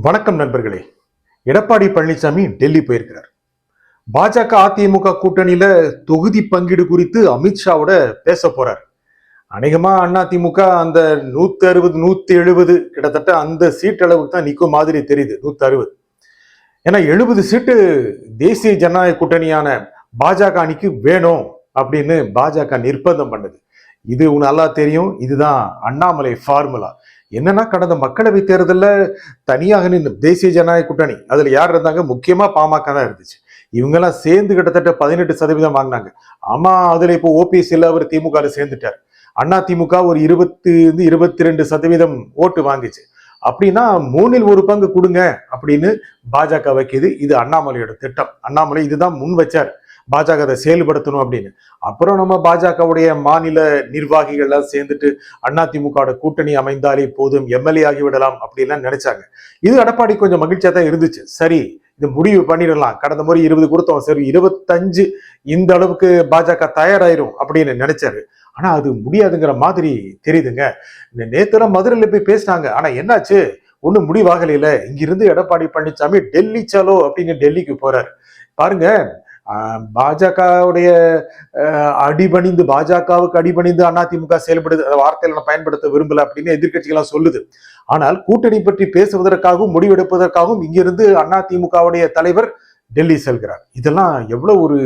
வணக்கம் நண்பர்களே. எடப்பாடி பழனிசாமி டெல்லி போயிருக்கிறார். பாஜக அதிமுக கூட்டணியில தொகுதி பங்கீடு குறித்து அமித்ஷாவோட பேச போறார். அநேகமா அதிமுக அந்த 160 170 கிட்டத்தட்ட அந்த சீட் அளவுக்கு தான் நிற்கும் மாதிரி தெரியுது. 160. ஏன்னா 70 சீட்டு தேசிய ஜனநாயக கூட்டணியான பாஜக அணிக்கு வேணும் அப்படின்னு பாஜக நிர்பந்தம் பண்ணுது. இது நல்லா தெரியும். இதுதான் அண்ணாமலை ஃபார்முலா. என்னன்னா, கடந்த மக்களவை தேர்தலில் தனியாக நின்று தேசிய ஜனநாயக கூட்டணி அதுல யார் இருந்தாங்க? முக்கியமா பாமக தான் இருந்துச்சு. இவங்க எல்லாம் சேர்ந்து கிட்டத்தட்ட 18% வாங்கினாங்க. ஆமா, அதுல இப்போ ஓபிஎஸ் இல்ல, அவர் திமுக சேர்ந்துட்டார். அண்ணா திமுக ஒரு 22% ஓட்டு வாங்கிச்சு. அப்படின்னா 1/3 கொடுங்க அப்படின்னு பாஜக வைக்குது. இது அண்ணாமலையோட திட்டம். அண்ணாமலை இதுதான் முன் வச்சார், பாஜக அதை செயல்படுத்தணும் அப்படின்னு. அப்புறம் நம்ம பாஜகவுடைய மாநில நிர்வாகிகள் எல்லாம் சேர்ந்துட்டு அதிமுக கூட்டணி அமைந்தாலே போதும், எம்எல்ஏ ஆகிவிடலாம் அப்படின்லாம் நினைச்சாங்க. இது எடப்பாடி கொஞ்சம் மகிழ்ச்சியா தான் இருந்துச்சு. சரி, இது முடிவு பண்ணிடலாம், கடந்த முறை 20 கொடுத்தோம், சரி 25 இந்த அளவுக்கு பாஜக தயாராயிரும் அப்படின்னு நினைச்சாரு. ஆனா அது முடியாதுங்கிற மாதிரி தெரியுதுங்க. இந்த நேத்துல மதுரையில போய் பேசினாங்க. ஆனா என்னாச்சு, ஒண்ணும் முடிவாகல. இங்கிருந்து எடப்பாடி பழனிசாமி டெல்லி சலோ அப்படின்னு டெல்லிக்கு போறாரு. பாருங்க, பாஜகவுடைய பாஜகவுக்கு அடிபணிந்து அதிமுக செயல்படுது. அந்த வார்த்தையில நான் பயன்படுத்த விரும்பல அப்படின்னு எதிர்கட்சிகளாம் சொல்லுது. ஆனால் கூட்டணி பற்றி பேசுவதற்காகவும் முடிவெடுப்பதற்காகவும் இங்கிருந்து அதிமுகவுடைய தலைவர் டெல்லி செல்கிறார். இதெல்லாம் எவ்வளவு ஒரு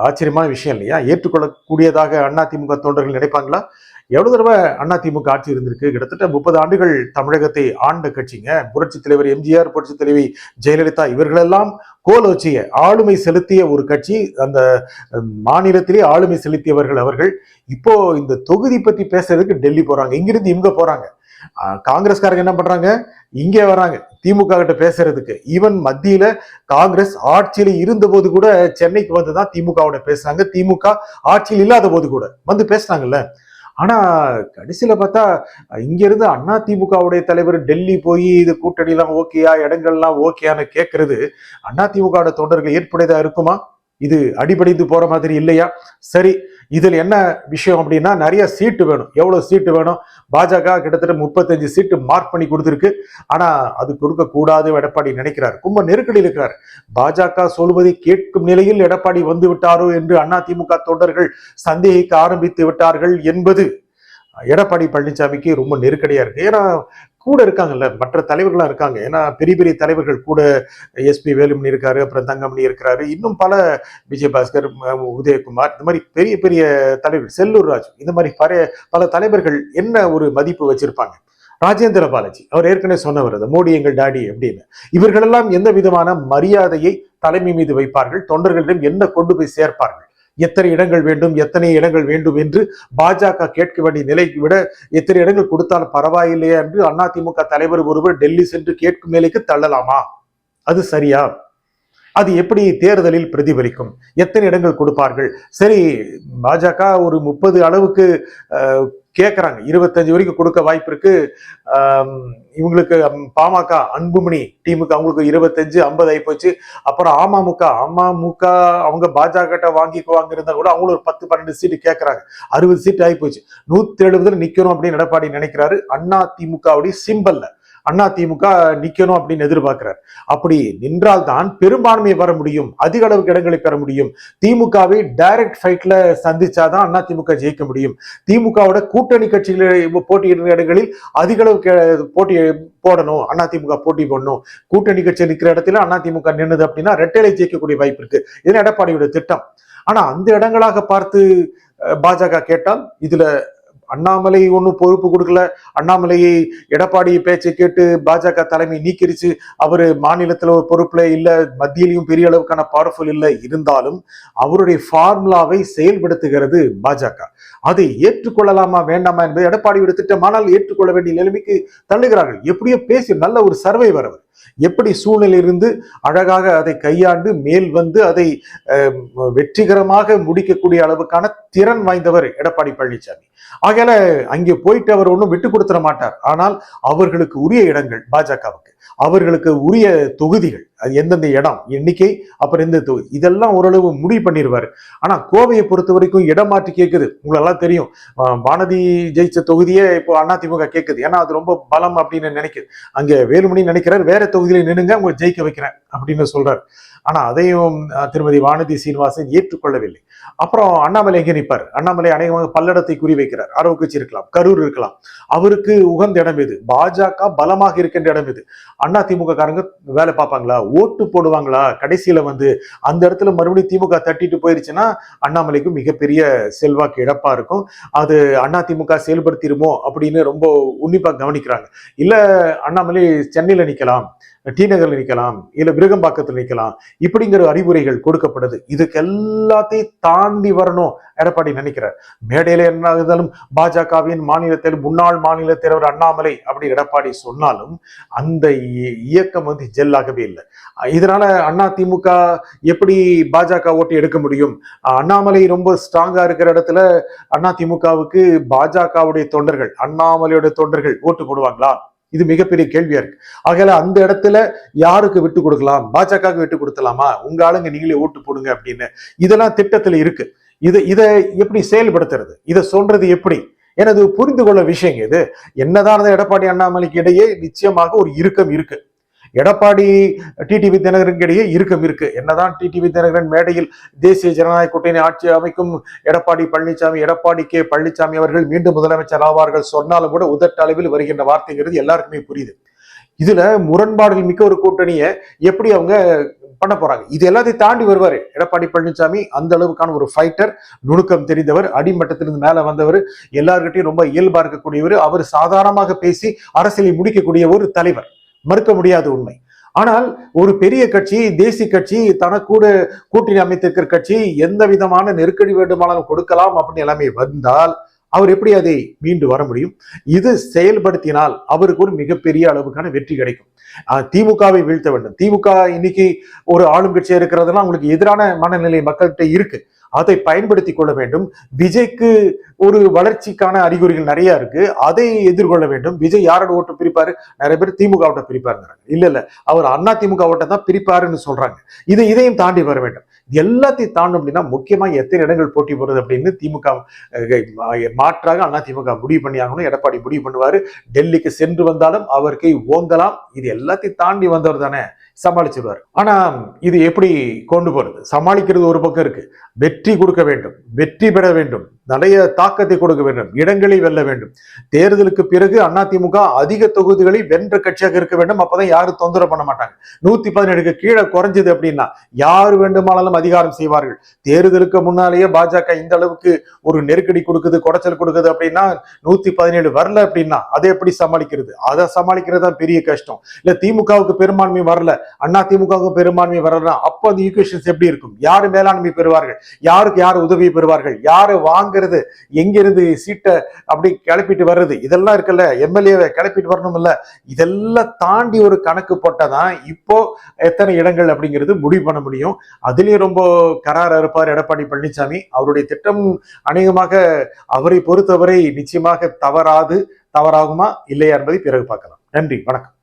ஆச்சரியமான விஷயம் இல்லையா? ஏற்றுக்கொள்ளக்கூடியதாக அதிமுக தொண்டர்கள் நினைப்பாங்களா? எவ்வளவு தடவை அதிமுக ஆட்சி இருந்திருக்கு? கிட்டத்தட்ட 30 ஆண்டுகள் தமிழகத்தை ஆண்ட கட்சிங்க. புரட்சி தலைவர் எம்ஜிஆர், புரட்சி தலைவி ஜெயலலிதா இவர்களெல்லாம் கோலோச்சிய ஆளுமை செலுத்திய ஒரு கட்சி. அந்த மாநிலத்திலே ஆளுமை செலுத்தியவர்கள் அவர்கள். இப்போ இந்த தொகுதி பற்றி பேசுறதுக்கு டெல்லி போறாங்க. இங்கிருந்து இவங்க போறாங்க. காங்கிரஸ்காரங்க என்ன பண்றாங்க? இங்கே வராங்க திமுக கிட்ட பேசுறதுக்கு. ஈவன் மத்தியில காங்கிரஸ் ஆட்சியில இருந்த போது கூட சென்னைக்கு வந்துதான் திமுகவோட பேசுறாங்க. திமுக ஆட்சியில் இல்லாத போது கூட வந்து பேசுறாங்கல்ல. ஆனா கடைசியில பார்த்தா இங்க இருந்து அதிமுகவுடைய தலைவர் டெல்லி போய் இது கூட்டணி எல்லாம் ஓகேயா, இடங்கள்லாம் ஓகேயான்னு கேட்கறது அதிமுக தொண்டர்கள் ஏற்புடையதா இருக்குமா? இது அடிபடிந்து போற மாதிரி இல்லையா? சரி, இதுல என்ன விஷயம் அப்படின்னா, நிறைய சீட்டு வேணும். எவ்வளவு சீட்டு வேணும்? பாஜக கிட்டத்தட்ட 35 சீட்டு மார்க் பண்ணி கொடுத்திருக்கு. ஆனா அது கொடுக்க கூடாது எடப்பாடி நினைக்கிறார். ரொம்ப நெருக்கடியில் இருக்கிறார். பாஜக சொல்வதை கேட்கும் நிலையில் எடப்பாடி வந்து விட்டாரோ என்று அதிமுக தொண்டர்கள் சந்தேகிக்க ஆரம்பித்து விட்டார்கள் என்பது எடப்பாடி பழனிசாமிக்கு ரொம்ப நெருக்கடியா இருக்கு. ஏன்னா கூட இருக்காங்கல்ல, மற்ற தலைவர்கள்லாம் இருக்காங்க. ஏன்னா பெரிய பெரிய தலைவர்கள் கூட, எஸ்பி வேலுமணி இருக்காரு, அப்புறம் தங்கமணி இருக்கிறாரு, இன்னும் பல, விஜயபாஸ்கர், உதயகுமார், இந்த மாதிரி பெரிய பெரிய தலைவர்கள், செல்லூர் ராஜு, இந்த மாதிரி பல தலைவர்கள் என்ன ஒரு மதிப்பு வச்சிருப்பாங்க. ராஜேந்திர பாலாஜி அவர் ஏற்கனவே சொன்னவர், மோடி எங்கள் டாடி அப்படின்னு. இவர்களெல்லாம் எந்த விதமான மரியாதையை தலைமை மீது வைப்பார்கள்? தொண்டர்களிடம் என்ன கொண்டு போய் சேர்ப்பார்கள்? எத்தனை இடங்கள் வேண்டும், எத்தனை இடங்கள் வேண்டும் என்று பாஜக கேட்க வேண்டிய நிலைக்கு விட எத்தனை இடங்கள் கொடுத்தாலும் பரவாயில்லையா என்று அதிமுக தலைவர் ஒருவர் டெல்லி சென்று கேட்கும் நிலைக்கு தள்ளலாமா? அது சரியா? அது எப்படி தேர்தலில் பிரதிபலிக்கும்? எத்தனை இடங்கள் கொடுப்பார்கள்? சரி, பாஜக ஒரு 30 அளவுக்கு கேட்கறாங்க, 25 வரைக்கும் கொடுக்க வாய்ப்பு இருக்கு. இவங்களுக்கு பாமக அன்புமணி டீமுக்கு அவங்களுக்கு 25 50 ஆகி போச்சு. அப்புறம் அமமுக அவங்க பாஜக வாங்கிக்குவாங்க இருந்தா கூட அவங்களும் ஒரு 10-12 சீட்டு கேட்கறாங்க. 60 சீட்டு ஆகி போச்சு. 170 நிக்கணும் அப்படின்னு எடப்பாடி நினைக்கிறாரு. அதிமுகவுடைய சிம்பல்ல அதிமுக நிக்கணும் அப்படின்னு எதிர்பார்க்கிறார். அப்படி நின்றால் தான் பெரும்பான்மை வர முடியும், அதிக அளவுக்கு இடங்களை பெற முடியும். திமுகவை டைரக்ட் ஃபைட்ல சந்திச்சாதான் அதிமுக ஜெயிக்க முடியும். திமுகவோட கூட்டணி கட்சிகளை போட்டியிடுற இடங்களில் அதிக அளவுக்கு போட்டி போடணும், அதிமுக போட்டி போடணும். கூட்டணி கட்சி நிற்கிற இடத்துல அதிமுக நின்னுது அப்படின்னா ரெட்டைலை ஜெயிக்கக்கூடிய வாய்ப்பு இருக்கு. இது எடப்பாடியோட திட்டம். ஆனா அந்த இடங்களாக பார்த்து பாஜக கேட்டால் இதுல அண்ணாமலை ஒன்னும் பொறுப்பு கொடுக்கல. அண்ணாமலையை எடப்பாடி பேச்சை கேட்டு பாஜக தலைமை நீக்கிருச்சு. அவரு மாநிலத்துல ஒரு பொறுப்புல இல்ல, மத்தியிலையும் பெரிய அளவுக்கான பவர்ஃபுல் இல்லை. இருந்தாலும் அவருடைய ஃபார்முலாவை செயல்படுத்துகிறது பாஜக. அதை ஏற்றுக்கொள்ளலாமா வேண்டாமா என்பது எடப்பாடியோட திட்டம். ஆனால் ஏற்றுக்கொள்ள வேண்டிய நிலைமைக்கு தள்ளுகிறார்கள். எப்படியோ பேசி நல்ல ஒரு சர்வைவர் அவர். எப்படி சூழ்நிலையிலிருந்து அழகாக அதை கையாண்டு மேல் வந்து அதை வெற்றிகரமாக முடிக்கக்கூடிய அளவுக்கான திறன் வாய்ந்தவர் எடப்பாடி பழனிசாமி. ஆகையால அங்கே போயிட்டு அவர் ஒன்றும் விட்டு கொடுத்துட மாட்டார். ஆனால் அவர்களுக்கு உரிய இடங்கள் பாஜகவுக்கு அவர்களுக்கு உரிய தொகுதிகள், அது எந்தெந்த இடம் எண்ணிக்கை, அப்புறம் எந்த தொகுதி, இதெல்லாம் ஓரளவு முடிவு பண்ணிடுவாரு. ஆனா கோவையை பொறுத்த வரைக்கும் இடம் மாற்றி கேட்குது. உங்களெல்லாம் தெரியும், வானதி ஜெயிச்ச தொகுதியே இப்போ அதிமுக கேட்குது. ஏன்னா அது ரொம்ப பலம் அப்படின்னு நினைக்குது. அங்க வேலுமணி நினைக்கிறார், வேற தொகுதியில நின்னுங்க உங்களை ஜெயிக்க வைக்கிறேன் அப்படின்னு சொல்றாரு. ஆனா அதையும் திருமதி வானதி சீனிவாசன் ஏற்றுக்கொள்ளவில்லை. அப்புறம் அண்ணாமலை எங்கே நிற்பார்? அண்ணாமலை அநேகமாக பல்லடத்தை குறி வைக்கிறார். அரவக்குச்சி இருக்கலாம், கரூர் இருக்கலாம். அவருக்கு உகந்த இடம் எது? பாஜக பலமாக இருக்கின்ற இடம் எது? அதிமுக காரங்க வேலை பார்ப்பாங்களா, ஓட்டு போடுவாங்களா? கடைசியில அந்த இடத்துல மறுபடியும் திமுக தட்டிட்டு போயிருச்சுன்னா அண்ணாமலைக்கு மிகப்பெரிய செல்வாக்கு இழப்பா இருக்கும். அது அதிமுக செயல்படுத்திடுமோ அப்படின்னு ரொம்ப உன்னிப்பா கவனிக்கிறாங்க. இல்ல அண்ணாமலை சென்னையில நிக்கலாம், டி நகர்ல நிக்கலாம், இல்ல விருகம்பாக்கத்தில் நிக்கலாம், இப்படிங்கிற அறிவுரைகள் கொடுக்கப்படுது. இதுக்கு எல்லாத்தையும் தாண்டி வரணும் எடப்பாடி நினைக்கிறார். மேடையில என்ன இருந்தாலும் பாஜகவின் மாநிலத்தில் முன்னாள் மாநில தலைவர் அண்ணாமலை அப்படி எடப்பாடி சொன்னாலும் அந்த இயக்கம் ஜெல்லாகவே இல்லை. இதனால அதிமுக எப்படி பாஜக ஓட்டு எடுக்க முடியும்? அண்ணாமலை ரொம்ப ஸ்ட்ராங்கா இருக்கிற இடத்துல அதிமுகவுக்கு பாஜகவுடைய தொண்டர்கள், அண்ணாமலையோட தொண்டர்கள் ஓட்டு போடுவாங்களா? இது மிகப்பெரிய கேள்வியா இருக்கு. ஆகல அந்த இடத்துல யாருக்கு விட்டு கொடுக்கலாம்? பாஜக விட்டு கொடுத்தலாமா? உங்க ஆளுங்க நீங்களே ஓட்டு போடுங்க அப்படின்னு இதெல்லாம் திட்டத்துல இருக்கு. இதை எப்படி செயல்படுத்துறது? இதை சொல்றது எப்படி? எனது புரிந்து கொள்ள விஷயம் இது. என்னதான் எடப்பாடி அண்ணாமலைக்கு இடையே நிச்சயமாக ஒரு இறுக்கம் இருக்கு. எடப்பாடி டிடிவி தினகரனுக்கு இடையே இறுக்கம் இருக்கு. என்னதான் டிடிவி தினகரன் மேடையில் தேசிய ஜனநாயக கூட்டணி ஆட்சி அமைக்கும் எடப்பாடி கே பழனிசாமி அவர்கள் மீண்டும் முதலமைச்சர் ஆவார்கள் சொன்னாலும் கூட உதட்ட அளவில் வருகின்ற வார்த்தைங்கிறது எல்லாருக்குமே புரியுது. இதுல முரண்பாடுகள் மிக்க ஒரு கூட்டணியை எப்படி அவங்க பண்ண போறாங்க? இது எல்லாத்தையும் தாண்டி வருவாரு எடப்பாடி பழனிசாமி. அந்த அளவுக்கான ஒரு ஃபைட்டர், நுணுக்கம் தெரிந்தவர், அடிமட்டத்திலிருந்து மேல வந்தவர், எல்லார்கிட்டையும் ரொம்ப இயல்பா இருக்கக்கூடியவர். அவர் சாதாரணமாக பேசி அரசியலை முடிக்கக்கூடிய ஒரு தலைவர், மறுக்க முடியாத உண்மை. ஆனால் ஒரு பெரிய கட்சி, தேசிய கட்சி, தனக்கூட கூட்டணி அமைத்திருக்கிற கட்சி எந்த விதமான நெருக்கடி வேண்டுமானாலும் கொடுக்கலாம் அப்படின்னு எல்லாமே வந்தால் அவர் எப்படி அதை மீண்டு வர முடியும்? இது செயல்படுத்தினால் அவருக்கு ஒரு மிகப்பெரிய அளவுக்கான வெற்றி கிடைக்கும். திமுகவை வீழ்த்த வேண்டும். திமுக இன்னைக்கு ஒரு ஆளும் கட்சியா இருக்கிறதெல்லாம் உங்களுக்கு எதிரான மனநிலை மக்கள்கிட்ட இருக்கு. அதை பயன்படுத்தி கொள்ள வேண்டும். விஜய்க்கு ஒரு வளர்ச்சிக்கான அறிகுறிகள் நிறைய இருக்கு, அதை எதிர்கொள்ள வேண்டும். விஜய் யாரோட ஓட்டு பிரிப்பாரு? நிறைய பேர் திமுக ஓட்ட பிரிப்பாருங்கிறாங்க. இல்ல அவர் அண்ணா திமுக ஓட்டை தான் பிரிப்பாருன்னு சொல்றாங்க. இதையும் தாண்டி வர வேண்டும். எல்லாத்தையும் தாண்டும் அப்படின்னா முக்கியமா எத்தனை இடங்கள் போட்டி போடுறது அப்படின்னு திமுக மாற்றாக அண்ணா திமுக முடிவு பண்ணி ஆகணும். எடப்பாடி முடிவு பண்ணுவாரு. டெல்லிக்கு சென்று வந்தாலும் அவர் கை ஓங்கலாம். இது எல்லாத்தையும் தாண்டி வந்தவர் தானே, சமாளிச்சிருவார். ஆனா இது எப்படி கொண்டு போறது? சமாளிக்கிறது ஒரு பக்கம் இருக்கு, வெற்றி கொடுக்க வேண்டும், வெற்றி பெற வேண்டும், நிறைய தாக்கத்தை கொடுக்க வேண்டும், இடங்களை வெல்ல வேண்டும். தேர்தலுக்கு பிறகு அதிமுக அதிக தொகுதிகளை வென்ற கட்சியாக இருக்க வேண்டும். அப்பதான் யாரும் தொந்தரவு பண்ண மாட்டாங்க. 117க்கு கீழே குறைஞ்சது அப்படின்னா யாரு வேண்டுமானாலும் அதிகாரம் செய்வார்கள். தேர்தலுக்கு முன்னாலேயே பாஜக இந்த அளவுக்கு ஒரு நெருக்கடி கொடுக்குது, குடைச்சல் கொடுக்குது அப்படின்னா 117 வரல அப்படின்னா அதை எப்படி சமாளிக்கிறது? அதை சமாளிக்கிறது தான் பெரிய கஷ்டம். இல்ல திமுகவுக்கு பெரும்பான்மை வரல, அதிமுகவுக்கு பெரும்பான்மை வரல, அப்போ அந்த ஈக்குவேஷன்ஸ் எப்படி இருக்கும்? யாரு மேலாண்மை பெறுவார்கள்? யாருக்கு யார் உதவி பெறுவார்கள்? யாரு வாங்க, எங்கிருந்து சீட்டை அப்படி கிளப்பிட்டு வர்றது, இதெல்லாம் இருக்குல்ல, எம்எல்ஏவை கிளப்பிட்டு வரணும் இல்ல, இதெல்லாம் தாண்டி ஒரு கணக்கு போட்டாதான் இப்போ எத்தனை இடங்கள் அப்படிங்கிறது முடிவு பண்ண முடியும். அதுலயும் ரொம்ப கராரா இருப்பார் எடப்பாடி பழனிசாமி. அவருடைய திட்டம் அநேகமாக அவரை பொறுத்தவரை நிச்சயமாக தவறாகுமா இல்லையா என்பதை பிறகு பார்க்கலாம். நன்றி, வணக்கம்.